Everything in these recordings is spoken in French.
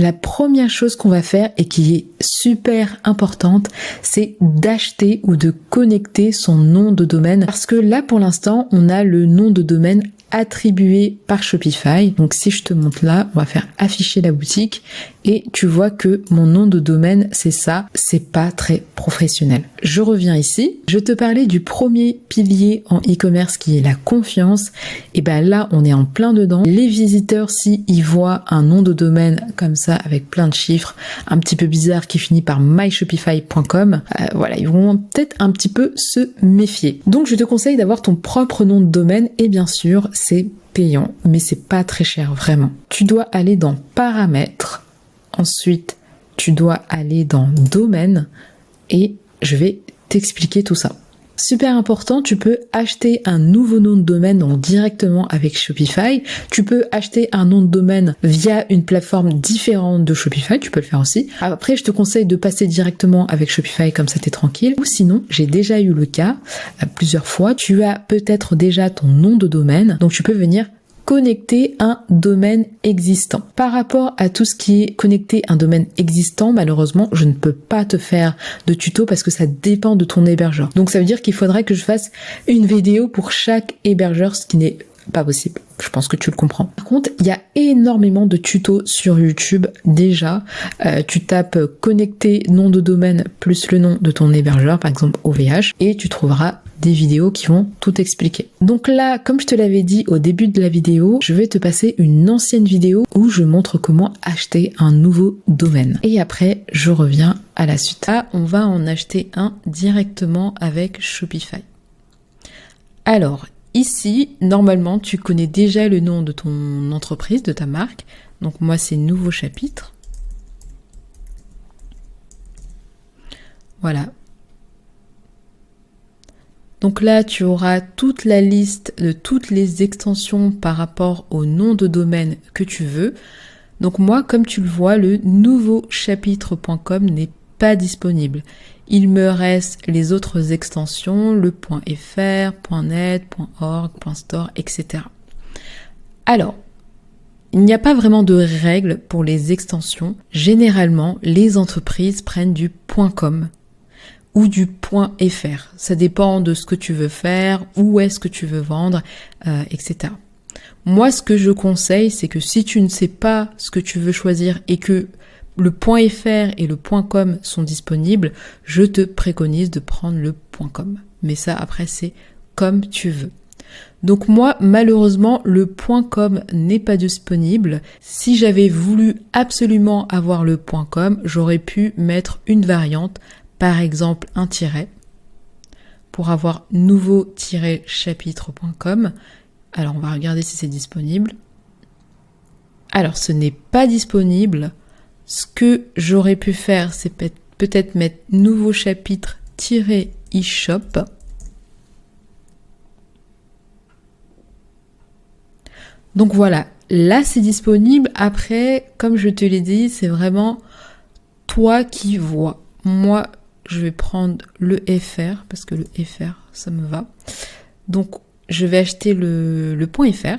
la première chose qu'on va faire et qui est super importante, c'est d'acheter ou de connecter son nom de domaine. Parce que là, pour l'instant, on a le nom de domaine attribué par Shopify. Donc si je te montre là, on va faire afficher la boutique et tu vois que mon nom de domaine, c'est ça. C'est pas très professionnel. Je reviens ici. Je te parlais du premier pilier en e-commerce qui est la confiance. Et ben là, on est en plein dedans. Les visiteurs, si ils voient un nom de domaine comme ça avec plein de chiffres, un petit peu bizarre qui finit par myshopify.com, voilà, ils vont peut-être un petit peu se méfier. Donc je te conseille d'avoir ton propre nom de domaine et bien sûr, c'est payant, mais c'est pas très cher vraiment. Tu dois aller dans paramètres, ensuite tu dois aller dans domaine et je vais t'expliquer tout ça. Super important, tu peux acheter un nouveau nom de domaine donc directement avec Shopify. Tu peux acheter un nom de domaine via une plateforme différente de Shopify, tu peux le faire aussi. Après, je te conseille de passer directement avec Shopify, comme ça t'es tranquille. Ou sinon, j'ai déjà eu le cas plusieurs fois, tu as peut-être déjà ton nom de domaine, donc tu peux venir connecter un domaine existant. Par rapport à tout ce qui est connecter un domaine existant, malheureusement, je ne peux pas te faire de tuto parce que ça dépend de ton hébergeur. Donc ça veut dire qu'il faudrait que je fasse une vidéo pour chaque hébergeur, ce qui n'est pas possible. Je pense que tu le comprends. Par contre, il y a énormément de tutos sur YouTube déjà. Tu tapes connecter nom de domaine plus le nom de ton hébergeur, par exemple OVH, et tu trouveras des vidéos qui vont tout expliquer. Donc là, comme je te l'avais dit au début de la vidéo, je vais te passer une ancienne vidéo où je montre comment acheter un nouveau domaine. Et après, je reviens à la suite. Là, on va en acheter un directement avec Shopify. Alors, ici, normalement, tu connais déjà le nom de ton entreprise, de ta marque. Donc moi, c'est nouveau chapitre. Voilà. Donc là, tu auras toute la liste de toutes les extensions par rapport au nom de domaine que tu veux. Donc moi, comme tu le vois, le nouveau chapitre.com n'est pas disponible. Il me reste les autres extensions, le .fr, .net, .org, .store, etc. Alors, il n'y a pas vraiment de règles pour les extensions. Généralement, les entreprises prennent du .com ou du .fr. Ça dépend de ce que tu veux faire, où est-ce que tu veux vendre, etc. Moi, ce que je conseille, c'est que si tu ne sais pas ce que tu veux choisir et que le .fr et le .com sont disponibles, je te préconise de prendre le .com. Mais ça, après, c'est comme tu veux. Donc moi, malheureusement, le .com n'est pas disponible. Si j'avais voulu absolument avoir le .com, j'aurais pu mettre une variante, par exemple un tiret, pour avoir nouveau-chapitre.com. Alors, on va regarder si c'est disponible. Alors, ce n'est pas disponible. Ce que j'aurais pu faire, c'est peut-être mettre nouveau chapitre-e-shop. Donc voilà, là c'est disponible. Après, comme je te l'ai dit, c'est vraiment toi qui vois. Moi, je vais prendre le FR parce que le FR, ça me va. Donc, je vais acheter le .fr.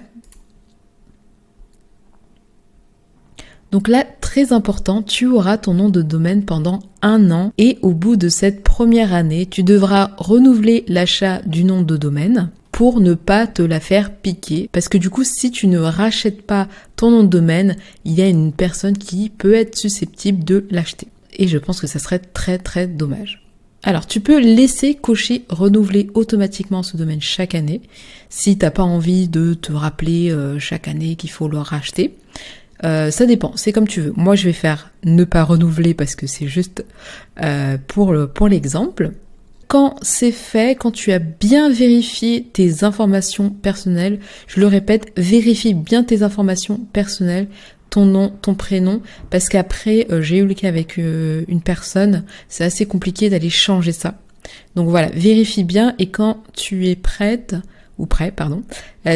Donc là, très important, tu auras ton nom de domaine pendant 1 an et au bout de cette première année, tu devras renouveler l'achat du nom de domaine pour ne pas te la faire piquer. Parce que du coup, si tu ne rachètes pas ton nom de domaine, il y a une personne qui peut être susceptible de l'acheter. Et je pense que ça serait très très dommage. Alors, tu peux laisser cocher renouveler automatiquement ce domaine chaque année si t'as pas envie de te rappeler chaque année qu'il faut le racheter. Ça dépend, c'est comme tu veux. Moi, je vais faire ne pas renouveler parce que c'est juste pour l'exemple. Quand c'est fait, quand tu as bien vérifié tes informations personnelles, je le répète, vérifie bien tes informations personnelles, ton nom, ton prénom, parce qu'après, j'ai eu le cas avec une personne, c'est assez compliqué d'aller changer ça. Donc voilà, vérifie bien et quand tu es prête, ou prêt, pardon,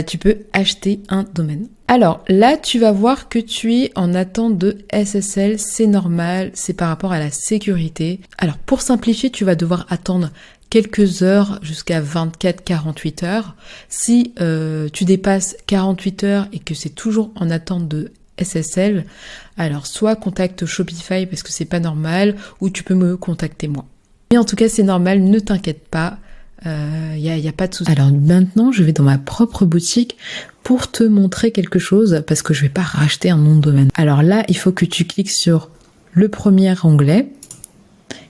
tu peux acheter un domaine. Alors là, tu vas voir que tu es en attente de SSL, c'est normal, c'est par rapport à la sécurité. Alors pour simplifier, tu vas devoir attendre quelques heures jusqu'à 24-48 heures. Si tu dépasses 48 heures et que c'est toujours en attente de SSL. Alors soit contacte Shopify parce que c'est pas normal, ou tu peux me contacter moi. Mais en tout cas c'est normal, ne t'inquiète pas, y a pas de souci. Alors maintenant je vais dans ma propre boutique pour te montrer quelque chose parce que je vais pas racheter un nom de domaine. Alors là il faut que tu cliques sur le premier onglet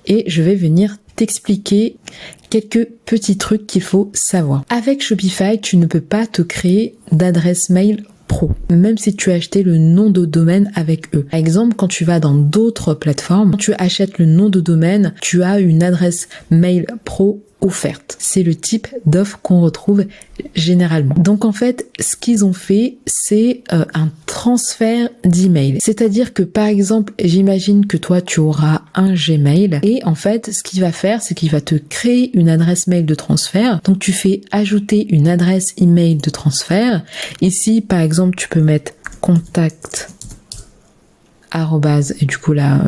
et je vais venir t'expliquer quelques petits trucs qu'il faut savoir. Avec Shopify, tu ne peux pas te créer d'adresse mail pro, même si tu as acheté le nom de domaine avec eux. Par exemple, quand tu vas dans d'autres plateformes, quand tu achètes le nom de domaine, tu as une adresse mail pro offerte. C'est le type d'offre qu'on retrouve généralement. Donc en fait, ce qu'ils ont fait, c'est un transfert d'email. C'est-à-dire que par exemple, j'imagine que toi tu auras un Gmail et en fait, ce qu'il va faire, c'est qu'il va te créer une adresse mail de transfert. Donc tu fais ajouter une adresse email de transfert. Ici, par exemple, tu peux mettre contact et du coup là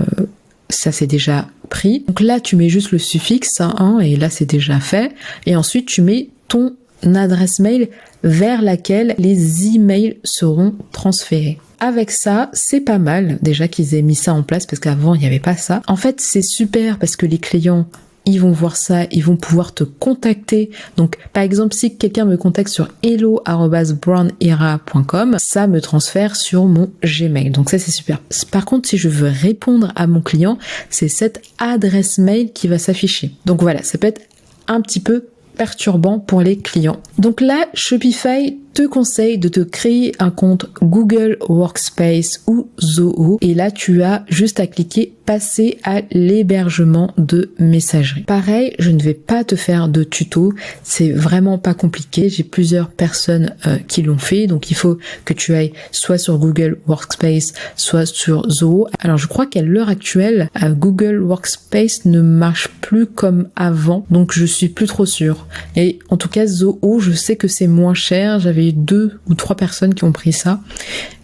ça c'est déjà pris. Donc là tu mets juste le suffixe et là c'est déjà fait. Et ensuite tu mets ton adresse mail vers laquelle les emails seront transférés. Avec ça, c'est pas mal déjà qu'ils aient mis ça en place parce qu'avant il n'y avait pas ça. En fait c'est super parce que les clients ils vont voir ça, ils vont pouvoir te contacter. Donc, par exemple, si quelqu'un me contacte sur hello@brownera.com, ça me transfère sur mon Gmail. Donc ça, c'est super. Par contre, si je veux répondre à mon client, c'est cette adresse mail qui va s'afficher. Donc voilà, ça peut être un petit peu perturbant pour les clients. Donc là, Shopify te conseille de te créer un compte Google Workspace ou Zoho et là tu as juste à cliquer passer à l'hébergement de messagerie. Pareil, je ne vais pas te faire de tuto, c'est vraiment pas compliqué, j'ai plusieurs personnes qui l'ont fait, donc il faut que tu ailles soit sur Google Workspace, soit sur Zoho. Alors je crois qu'à l'heure actuelle, Google Workspace ne marche plus comme avant, donc je suis plus trop sûre. Et en tout cas Zoho, je sais que c'est moins cher, j'avais 2 ou 3 personnes qui ont pris ça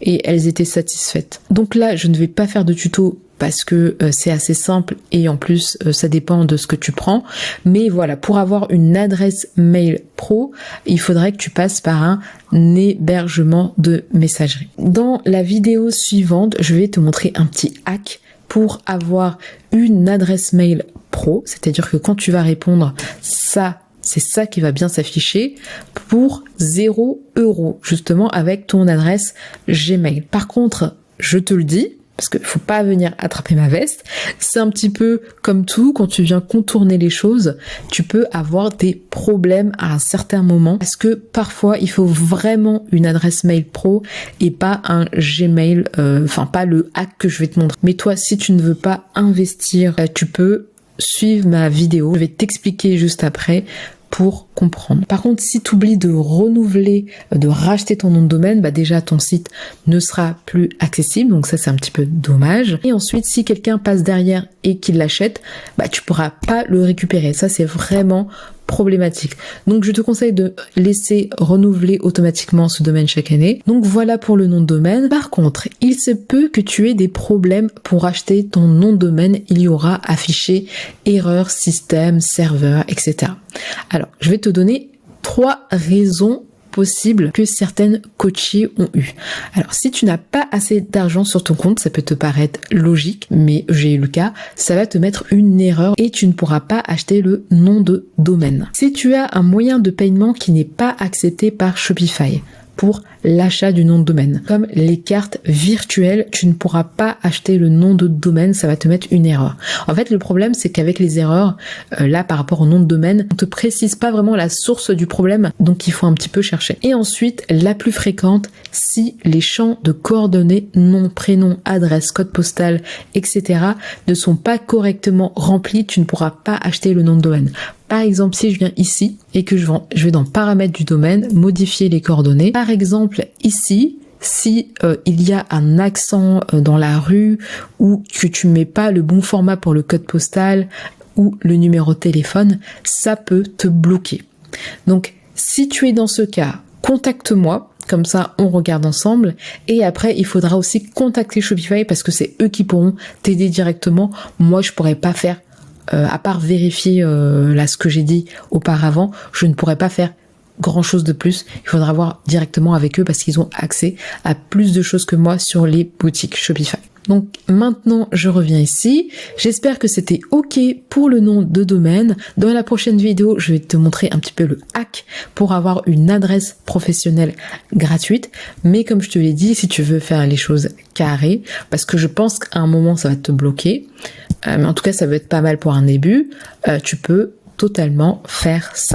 et elles étaient satisfaites. Donc là, je ne vais pas faire de tuto parce que c'est assez simple et en plus ça dépend de ce que tu prends. Mais voilà, pour avoir une adresse mail pro, il faudrait que tu passes par un hébergement de messagerie. Dans la vidéo suivante, je vais te montrer un petit hack pour avoir une adresse mail pro, c'est-à-dire que quand tu vas répondre, c'est ça qui va bien s'afficher pour 0 €, justement avec ton adresse Gmail. Par contre, je te le dis, parce qu'il faut pas venir attraper ma veste, c'est un petit peu comme tout, quand tu viens contourner les choses, tu peux avoir des problèmes à un certain moment, parce que parfois il faut vraiment une adresse mail pro et pas un Gmail, pas le hack que je vais te montrer. Mais toi, si tu ne veux pas investir, tu peux suivre ma vidéo, je vais t'expliquer juste après pour comprendre. Par contre, si tu oublies de renouveler, de racheter ton nom de domaine, déjà ton site ne sera plus accessible, donc ça c'est un petit peu dommage. Et ensuite, si quelqu'un passe derrière et qu'il l'achète, tu pourras pas le récupérer. Ça c'est vraiment problématique. Donc je te conseille de laisser renouveler automatiquement ce domaine chaque année. Donc voilà pour le nom de domaine. Par contre, il se peut que tu aies des problèmes pour acheter ton nom de domaine. Il y aura affiché erreur, système, serveur, etc. Alors, je vais te donner 3 raisons possibles que certaines coachées ont eu. Alors, si tu n'as pas assez d'argent sur ton compte, ça peut te paraître logique, mais j'ai eu le cas, ça va te mettre une erreur et tu ne pourras pas acheter le nom de domaine. Si tu as un moyen de paiement qui n'est pas accepté par Shopify pour l'achat du nom de domaine, comme les cartes virtuelles, tu ne pourras pas acheter le nom de domaine, ça va te mettre une erreur. En fait, le problème, c'est qu'avec les erreurs, là, par rapport au nom de domaine, on te précise pas vraiment la source du problème, donc il faut un petit peu chercher. Et ensuite, la plus fréquente, si les champs de coordonnées, nom, prénom, adresse, code postal, etc. ne sont pas correctement remplis, tu ne pourras pas acheter le nom de domaine. Par exemple, si je viens ici et que je vais dans paramètres du domaine, modifier les coordonnées. Par exemple, ici, si il y a un accent dans la rue ou que tu mets pas le bon format pour le code postal ou le numéro de téléphone, ça peut te bloquer. Donc, si tu es dans ce cas, contacte-moi. Comme ça, on regarde ensemble. Et après, il faudra aussi contacter Shopify parce que c'est eux qui pourront t'aider directement. Moi, je pourrais pas faire à part vérifier là ce que j'ai dit auparavant, je ne pourrais pas faire grand chose de plus. Il faudra voir directement avec eux parce qu'ils ont accès à plus de choses que moi sur les boutiques Shopify. Donc maintenant, je reviens ici. J'espère que c'était OK pour le nom de domaine. Dans la prochaine vidéo, je vais te montrer un petit peu le hack pour avoir une adresse professionnelle gratuite. Mais comme je te l'ai dit, si tu veux faire les choses carrées, parce que je pense qu'à un moment, ça va te bloquer. Mais en tout cas, ça va être pas mal pour un début. Tu peux totalement faire ça.